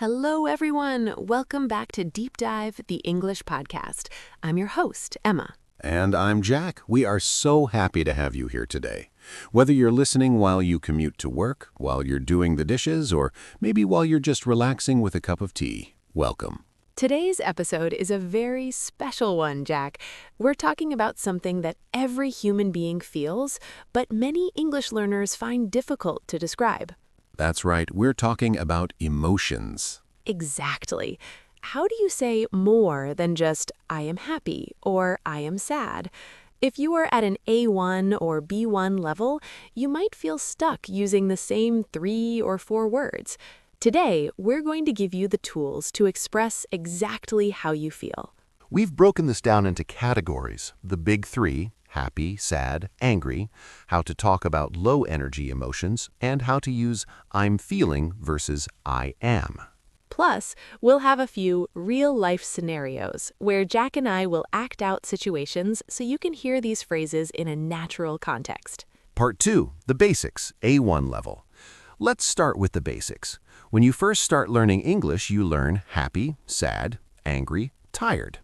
Hello, everyone. Welcome back to Deep Dive, the English podcast. I'm your host, Emma. And I'm Jack. We are so happy to have you here today. Whether you're listening while you commute to work, while you're doing the dishes, or maybe while you're just relaxing with a cup of tea, welcome. Today's episode is a very special one, Jack. We're talking about something that every human being feels, but many English learners find difficult to describe. That's right, we're talking about emotions. Exactly. How do you say more than just I am happy or I am sad? If you are at an A1 or B1 level, you might feel stuck using the same 3 or 4 words. Today, we're going to give you the tools to express exactly how you feel. We've broken this down into categories, the big 3, happy, sad, angry, how to talk about low-energy emotions, and how to use I'm feeling versus I am. Plus, we'll have a few real-life scenarios where Jack and I will act out situations so you can hear these phrases in a natural context. Part 2, the basics, A1 level. Let's start with the basics. When you first start learning English, you learn happy, sad, angry, tired.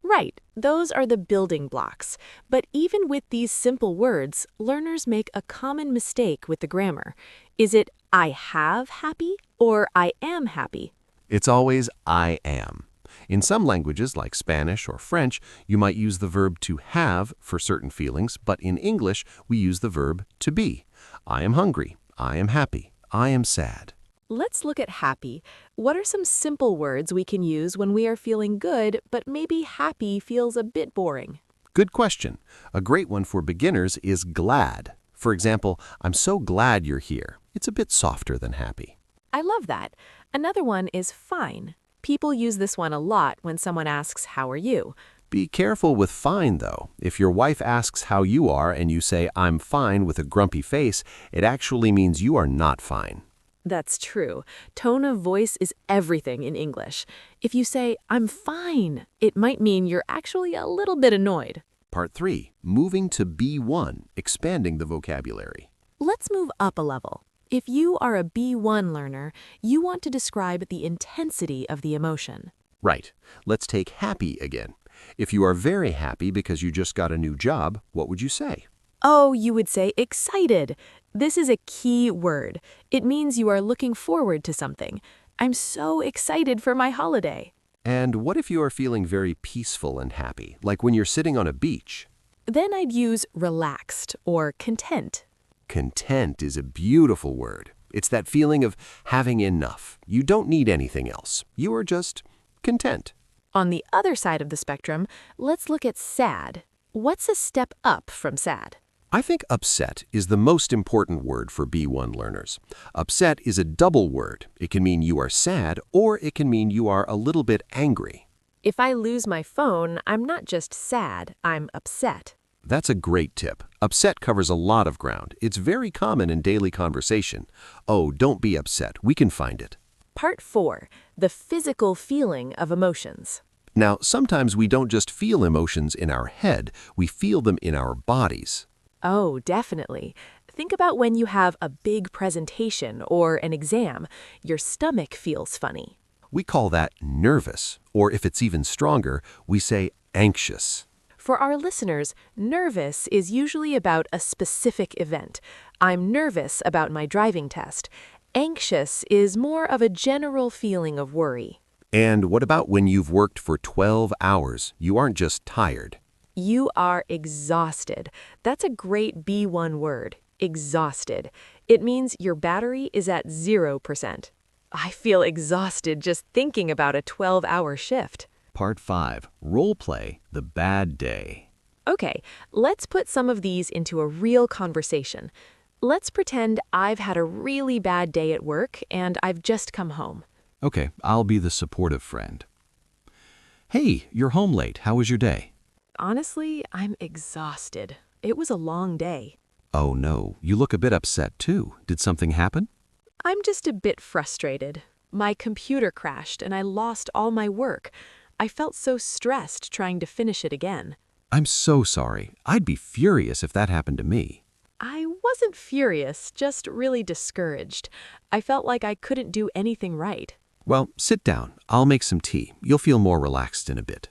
Right, those are the building blocks. But even with these simple words, learners make a common mistake with the grammar. Is it I have happy or I am happy? It's always I am. In some languages, like Spanish or French, you might use the verb to have for certain feelings, but in English, we use the verb to be. I am hungry. I am happy. I am sad. Let's look at happy. What are some simple words we can use when we are feeling good, but maybe happy feels a bit boring? Good question. A great one for beginners is glad. For example, I'm so glad you're here. It's a bit softer than happy. I love that. Another one is fine. People use this one a lot when someone asks, "How are you?" Be careful with fine, though. If your wife asks how you are and you say, I'm fine with a grumpy face, it actually means you are not fine. That's true. Tone of voice is everything in English. If you say, "I'm fine," it might mean you're actually a little bit annoyed. Part 3, moving to B1, expanding the vocabulary. Let's move up a level. If you are a B1 learner, you want to describe the intensity of the emotion. Right. Let's take happy again. If you are very happy because you just got a new job, what would you say? Oh, you would say excited. This is a key word. It means you are looking forward to something. I'm so excited for my holiday. And what if you are feeling very peaceful and happy, like when you're sitting on a beach? Then I'd use relaxed or content. Content is a beautiful word. It's that feeling of having enough. You don't need anything else. You are just content. On the other side of the spectrum, let's look at sad. What's a step up from sad? I think upset is the most important word for B1 learners. Upset is a double word. It can mean you are sad, or it can mean you are a little bit angry. If I lose my phone, I'm not just sad, I'm upset. That's a great tip. Upset covers a lot of ground. It's very common in daily conversation. Oh, don't be upset. We can find it. Part 4, the physical feeling of emotions. Now, sometimes we don't just feel emotions in our head, we feel them in our bodies. Oh, definitely. Think about when you have a big presentation or an exam. Your stomach feels funny. We call that nervous, or if it's even stronger, we say anxious. For our listeners, nervous is usually about a specific event. I'm nervous about my driving test. Anxious is more of a general feeling of worry. And what about when you've worked for 12 hours? You aren't just tired. You are exhausted. That's a great B1 word, exhausted. It means your battery is at 0%. I feel exhausted just thinking about a 12-hour shift. Part 5, Role Play, the Bad Day. Okay, let's put some of these into a real conversation. Let's pretend I've had a really bad day at work and I've just come home. Okay, I'll be the supportive friend. Hey, you're home late. How was your day? Honestly, I'm exhausted. It was a long day. Oh no, you look a bit upset too. Did something happen? I'm just a bit frustrated. My computer crashed and I lost all my work. I felt so stressed trying to finish it again. I'm so sorry. I'd be furious if that happened to me. I wasn't furious, just really discouraged. I felt like I couldn't do anything right. Well, sit down. I'll make some tea. You'll feel more relaxed in a bit.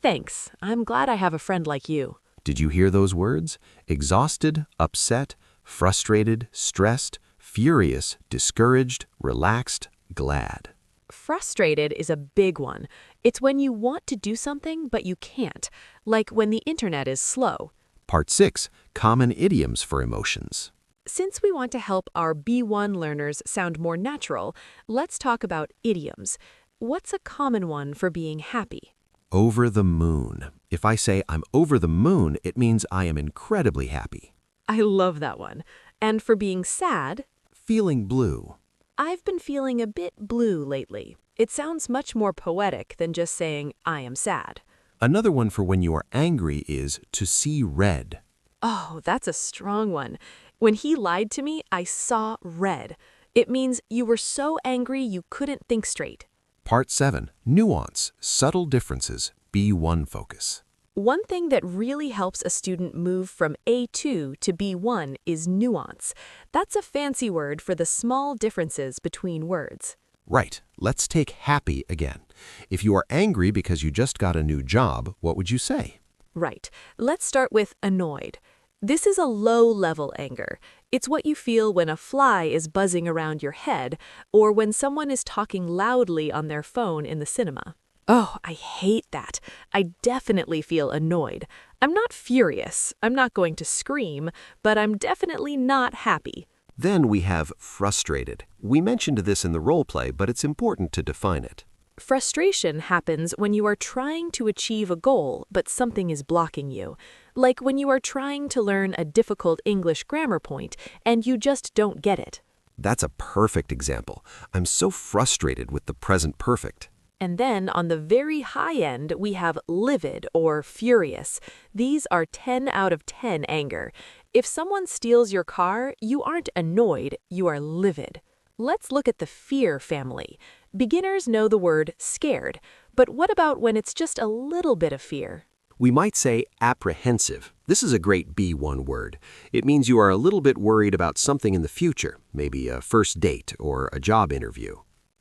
Thanks. I'm glad I have a friend like you. Did you hear those words? Exhausted, upset, frustrated, stressed, furious, discouraged, relaxed, glad. Frustrated is a big one. It's when you want to do something, but you can't, like when the internet is slow. Part 6. Common idioms for emotions. Since we want to help our B1 learners sound more natural, let's talk about idioms. What's a common one for being happy? Over the moon. If I say I'm over the moon, it means I am incredibly happy. I love that one. And for being sad, Feeling blue. I've been feeling a bit blue lately. It sounds much more poetic than just saying, I am sad. Another one for when you are angry is to see red. Oh, that's a strong one. When he lied to me, I saw red. It means you were so angry you couldn't think straight. Part 7. Nuance, subtle differences, B1 focus. One thing that really helps a student move from A2 to B1 is nuance. That's a fancy word for the small differences between words. Right. Let's take happy again. If you are angry because you just got a new job, what would you say? Right. Let's start with annoyed. This is a low-level anger. It's what you feel when a fly is buzzing around your head or when someone is talking loudly on their phone in the cinema. Oh, I hate that. I definitely feel annoyed. I'm not furious. I'm not going to scream, but I'm definitely not happy. Then we have frustrated. We mentioned this in the role play, but it's important to define it. Frustration happens when you are trying to achieve a goal, but something is blocking you. Like when you are trying to learn a difficult English grammar point and you just don't get it. That's a perfect example. I'm so frustrated with the present perfect. And then on the very high end, we have livid or furious. These are 10 out of 10 anger. If someone steals your car, you aren't annoyed, you are livid. Let's look at the fear family. Beginners know the word scared, but what about when it's just a little bit of fear? We might say apprehensive. This is a great B1 word. It means you are a little bit worried about something in the future, maybe a first date or a job interview.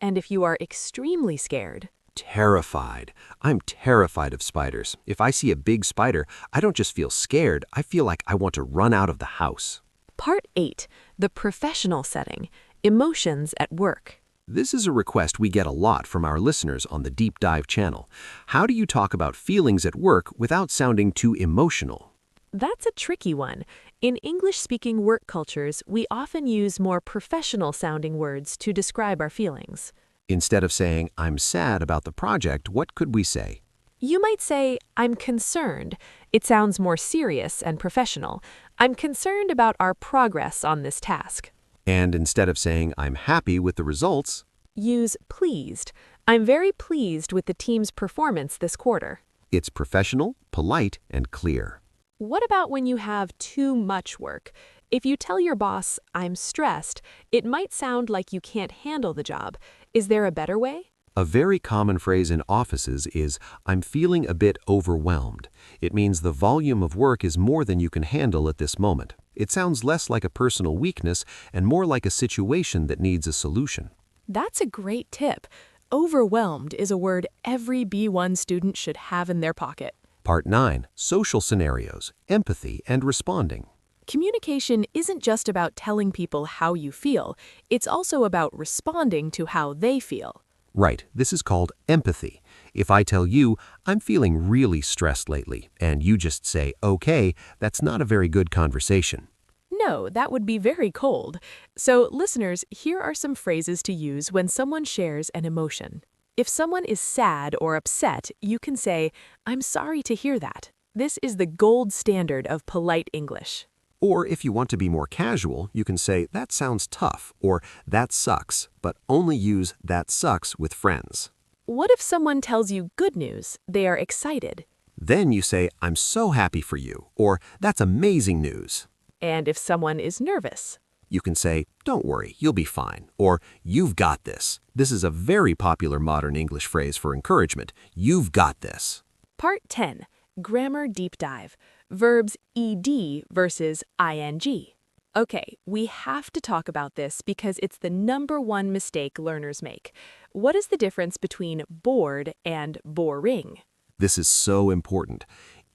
And if you are extremely scared? Terrified. I'm terrified of spiders. If I see a big spider, I don't just feel scared, I feel like I want to run out of the house. Part 8. The professional setting. Emotions at work. This is a request we get a lot from our listeners on the Deep Dive channel. How do you talk about feelings at work without sounding too emotional? That's a tricky one. In English-speaking work cultures, we often use more professional-sounding words to describe our feelings. Instead of saying, I'm sad about the project, what could we say? You might say, I'm concerned. It sounds more serious and professional. I'm concerned about our progress on this task. And instead of saying, I'm happy with the results, use pleased. I'm very pleased with the team's performance this quarter. it's professional, polite, and clear. What about when you have too much work? If you tell your boss, I'm stressed, it might sound like you can't handle the job. Is there a better way? A very common phrase in offices is, I'm feeling a bit overwhelmed. It means the volume of work is more than you can handle at this moment. It sounds less like a personal weakness and more like a situation that needs a solution. That's a great tip. Overwhelmed is a word every B1 student should have in their pocket. Part 9. Social scenarios, empathy, and responding. Communication isn't just about telling people how you feel. It's also about responding to how they feel. Right, this is called empathy. If I tell you, I'm feeling really stressed lately, and you just say, okay, that's not a very good conversation. No, that would be very cold. So, listeners, here are some phrases to use when someone shares an emotion. If someone is sad or upset, you can say, I'm sorry to hear that. This is the gold standard of polite English. Or if you want to be more casual, you can say, that sounds tough, or that sucks, but only use that sucks with friends. What if someone tells you good news? They are excited. Then you say, I'm so happy for you, or that's amazing news. And if someone is nervous? You can say, don't worry, you'll be fine, or you've got this. This is a very popular modern English phrase for encouragement. You've got this. Part 10. Grammar Deep Dive. Verbs ed versus ing. Okay, we have to talk about this because it's the #1 mistake learners make. What is the difference between bored and boring? This is so important.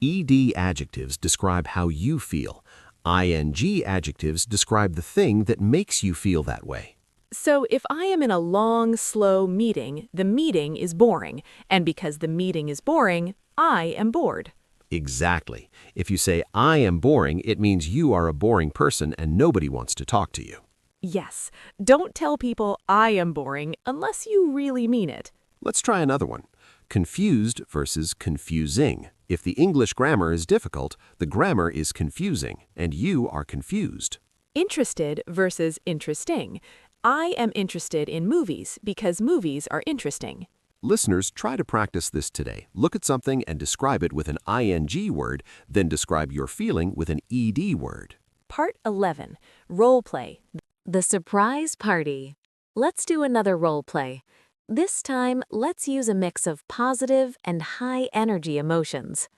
ED adjectives describe how you feel. ING adjectives describe the thing that makes you feel that way. So if I am in a long, slow meeting, the meeting is boring, and because the meeting is boring, I am bored. Exactly. If you say, I am boring, it means you are a boring person and nobody wants to talk to you. Yes, don't tell people I am boring unless you really mean it. Let's try another one. Confused versus confusing. If the English grammar is difficult, the grammar is confusing, and you are confused. Interested versus interesting. I am interested in movies because movies are interesting. Listeners, try to practice this today. Look at something and describe it with an ING word, then describe your feeling with an ED word. Part 11. Role play. The surprise party. Let's do another role play. This time, let's use a mix of positive and high-energy emotions.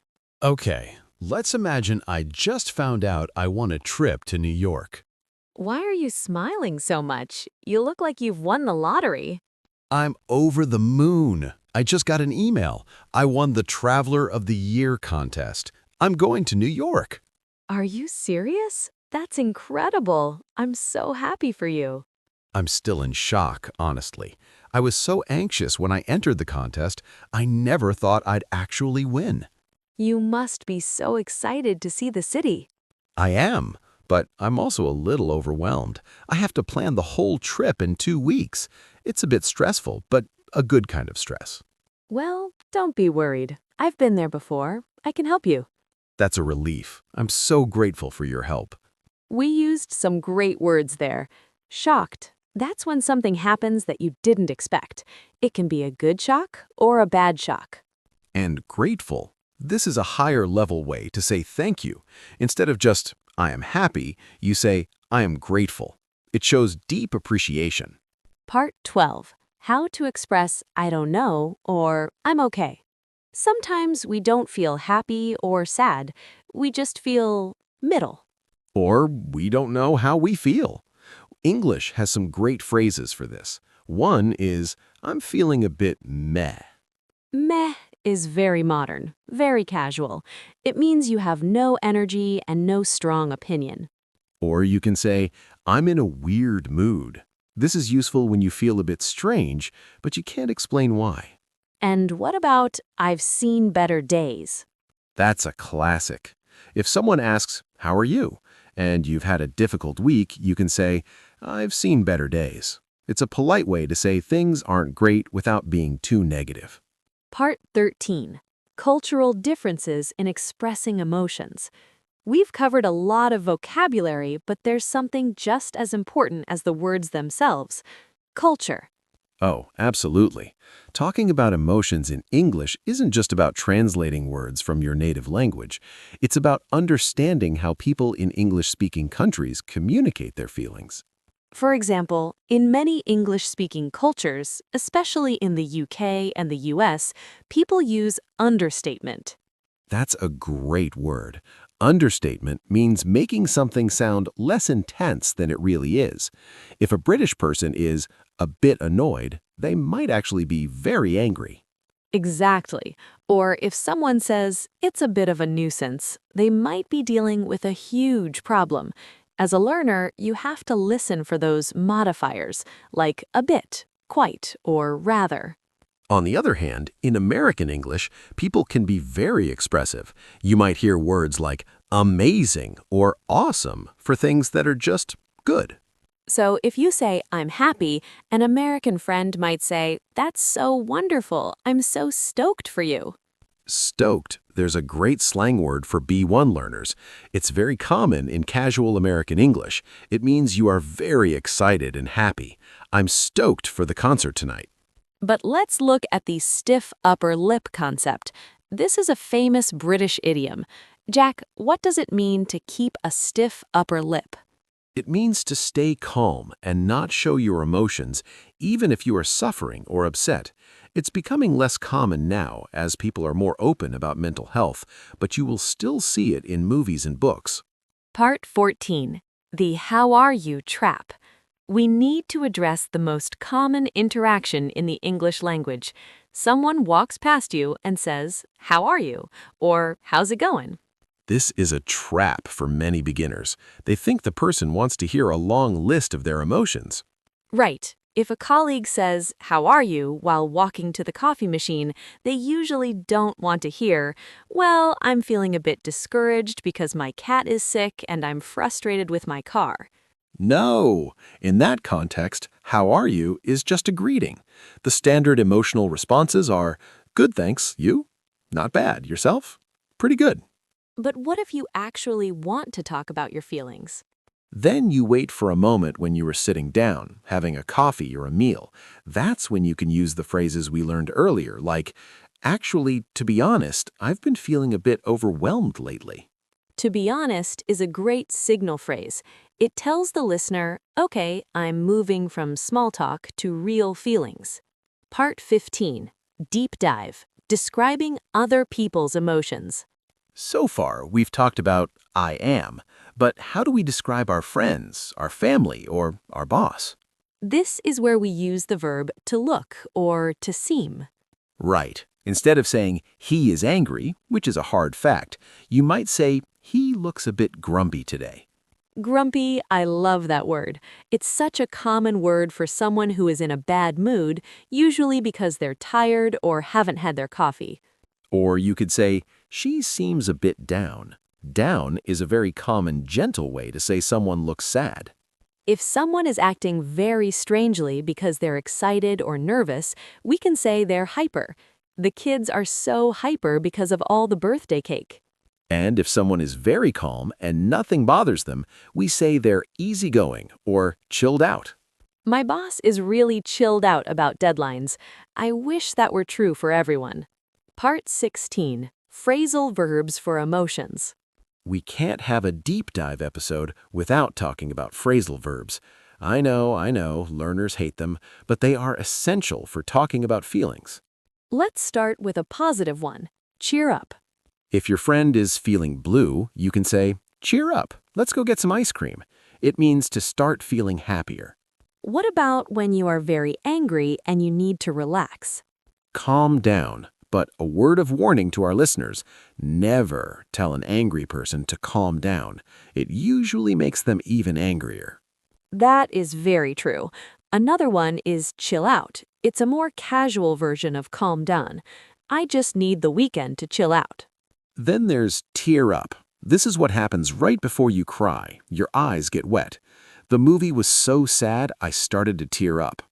Okay, let's imagine I just found out I won a trip to New York. Why are you smiling so much? You look like you've won the lottery. I'm over the moon. I just got an email. I won the Traveler of the Year contest. I'm going to New York. Are you serious? That's incredible. I'm so happy for you. I'm still in shock, honestly. I was so anxious when I entered the contest, I never thought I'd actually win. You must be so excited to see the city. I am, but I'm also a little overwhelmed. I have to plan the whole trip in 2 weeks. It's a bit stressful, but a good kind of stress. Well, don't be worried. I've been there before. I can help you. That's a relief. I'm so grateful for your help. We used some great words there. Shocked. That's when something happens that you didn't expect. It can be a good shock or a bad shock. And grateful. This is a higher level way to say thank you. Instead of just, I am happy, you say, I am grateful. It shows deep appreciation. Part 12. How to express I don't know or I'm okay. Sometimes we don't feel happy or sad. We just feel middle. Or we don't know how we feel. English has some great phrases for this. One is, I'm feeling a bit meh. Meh is very modern, very casual. It means you have no energy and no strong opinion. Or you can say, I'm in a weird mood. This is useful when you feel a bit strange, but you can't explain why. And what about I've seen better days? That's a classic. If someone asks, how are you? And you've had a difficult week, you can say, I've seen better days. It's a polite way to say things aren't great without being too negative. Part 13. Cultural differences in expressing emotions. We've covered a lot of vocabulary, but there's something just as important as the words themselves. Culture. Oh, absolutely. Talking about emotions in English isn't just about translating words from your native language. It's about understanding how people in English-speaking countries communicate their feelings. For example, in many English-speaking cultures, especially in the UK and the US, people use understatement. That's a great word. Understatement means making something sound less intense than it really is. If a British person is a bit annoyed, they might actually be very angry. Exactly. Or if someone says, it's a bit of a nuisance, they might be dealing with a huge problem. As a learner, you have to listen for those modifiers, like a bit, quite, or rather. On the other hand, in American English, people can be very expressive. You might hear words like amazing or awesome for things that are just good. So if you say, I'm happy, an American friend might say, that's so wonderful, I'm so stoked for you. Stoked. There's a great slang word for B1 learners. It's very common in casual American English. It means you are very excited and happy. I'm stoked for the concert tonight. But let's look at the stiff upper lip concept. This is a famous British idiom. Jack, what does it mean to keep a stiff upper lip? It means to stay calm and not show your emotions, even if you are suffering or upset. It's becoming less common now as people are more open about mental health, but you will still see it in movies and books. Part 14. The how are you trap. We need to address the most common interaction in the English language. Someone walks past you and says, "How are you?" or "How's it going?" This is a trap for many beginners. They think the person wants to hear a long list of their emotions. Right. If a colleague says, "How are you?" while walking to the coffee machine, they usually don't want to hear, "Well, I'm feeling a bit discouraged because my cat is sick and I'm frustrated with my car." No! In that context, how are you is just a greeting. The standard emotional responses are, good thanks, you? Not bad, yourself? Pretty good. But what if you actually want to talk about your feelings? Then you wait for a moment when you are sitting down, having a coffee or a meal. That's when you can use the phrases we learned earlier, like, actually, to be honest, I've been feeling a bit overwhelmed lately. To be honest is a great signal phrase. It tells the listener, okay, I'm moving from small talk to real feelings. Part 15, Deep Dive, describing other people's emotions. So far, we've talked about I am, but how do we describe our friends, our family, or our boss? This is where we use the verb to look or to seem. Right. Instead of saying he is angry, which is a hard fact, you might say he looks a bit grumpy today. Grumpy, I love that word. It's such a common word for someone who is in a bad mood, usually because they're tired or haven't had their coffee. Or you could say, she seems a bit down. Down is a very common, gentle way to say someone looks sad. If someone is acting very strangely because they're excited or nervous, we can say they're hyper. The kids are so hyper because of all the birthday cake. And if someone is very calm and nothing bothers them, we say they're easygoing or chilled out. My boss is really chilled out about deadlines. I wish that were true for everyone. Part 16, Phrasal Verbs for Emotions. We can't have a deep dive episode without talking about phrasal verbs. I know, learners hate them, but they are essential for talking about feelings. Let's start with a positive one. Cheer up. If your friend is feeling blue, you can say, cheer up, let's go get some ice cream. It means to start feeling happier. What about when you are very angry and you need to relax? Calm down. But a word of warning to our listeners, never tell an angry person to calm down. It usually makes them even angrier. That is very true. Another one is chill out. It's a more casual version of calm down. I just need the weekend to chill out. Then there's tear up. This is what happens right before you cry. Your eyes get wet. The movie was so sad, I started to tear up.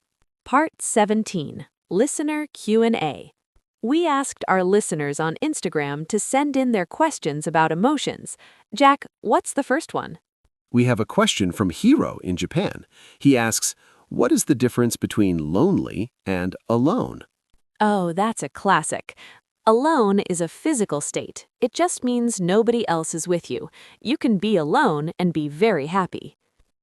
Part 17, Listener Q&A. We asked our listeners on Instagram to send in their questions about emotions. Jack, what's the first one? We have a question from Hiro in Japan. He asks, what is the difference between lonely and alone? Oh, that's a classic. Alone is a physical state. It just means nobody else is with you. You can be alone and be very happy.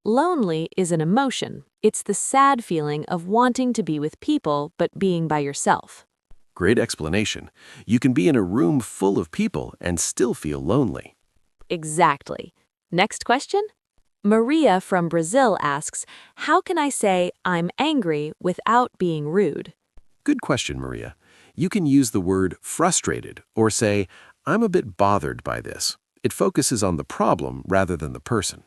Lonely is an emotion. It's the sad feeling of wanting to be with people but being by yourself. Great explanation. You can be in a room full of people and still feel lonely. Exactly. Next question? Maria from Brazil asks, how can I say I'm angry without being rude? Good question, Maria. You can use the word frustrated or say, I'm a bit bothered by this. It focuses on the problem rather than the person.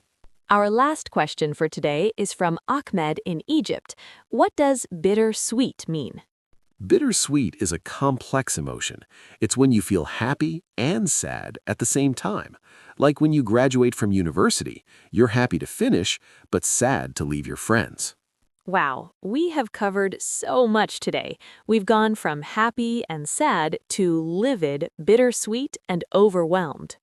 Our last question for today is from Ahmed in Egypt. What does bittersweet mean? Bittersweet is a complex emotion. It's when you feel happy and sad at the same time. Like when you graduate from university, you're happy to finish, but sad to leave your friends. Wow, we have covered so much today. We've gone from happy and sad to livid, bittersweet, and overwhelmed.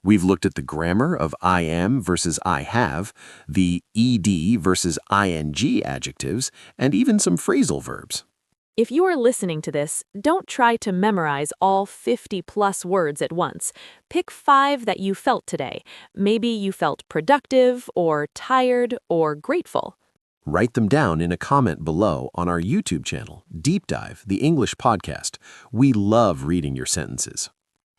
We've looked at the grammar of I am versus I have, the ed versus ing adjectives, and even some phrasal verbs. If you are listening to this, don't try to memorize all 50+ words at once. Pick 5 that you felt today. Maybe you felt productive, or tired, or grateful. Write them down in a comment below on our YouTube channel, Deep Dive, the English podcast. We love reading your sentences.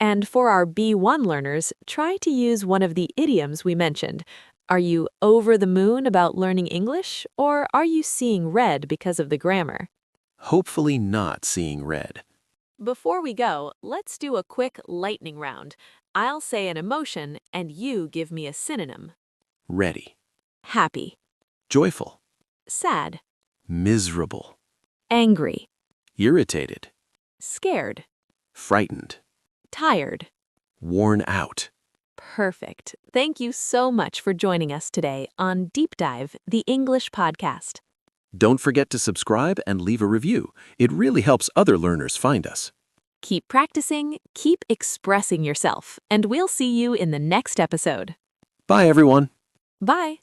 And for our B1 learners, try to use one of the idioms we mentioned. Are you over the moon about learning English, or are you seeing red because of the grammar? Hopefully not seeing red. Before we go, let's do a quick lightning round. I'll say an emotion, and you give me a synonym. Ready. Happy, Joyful. sad, Miserable. angry, Irritated. scared, Frightened. tired. Worn out. Perfect. Thank you so much for joining us today on Deep Dive, the English podcast. Don't forget to subscribe and leave a review. It really helps other learners find us. Keep practicing, keep expressing yourself, and we'll see you in the next episode. Bye, everyone. Bye.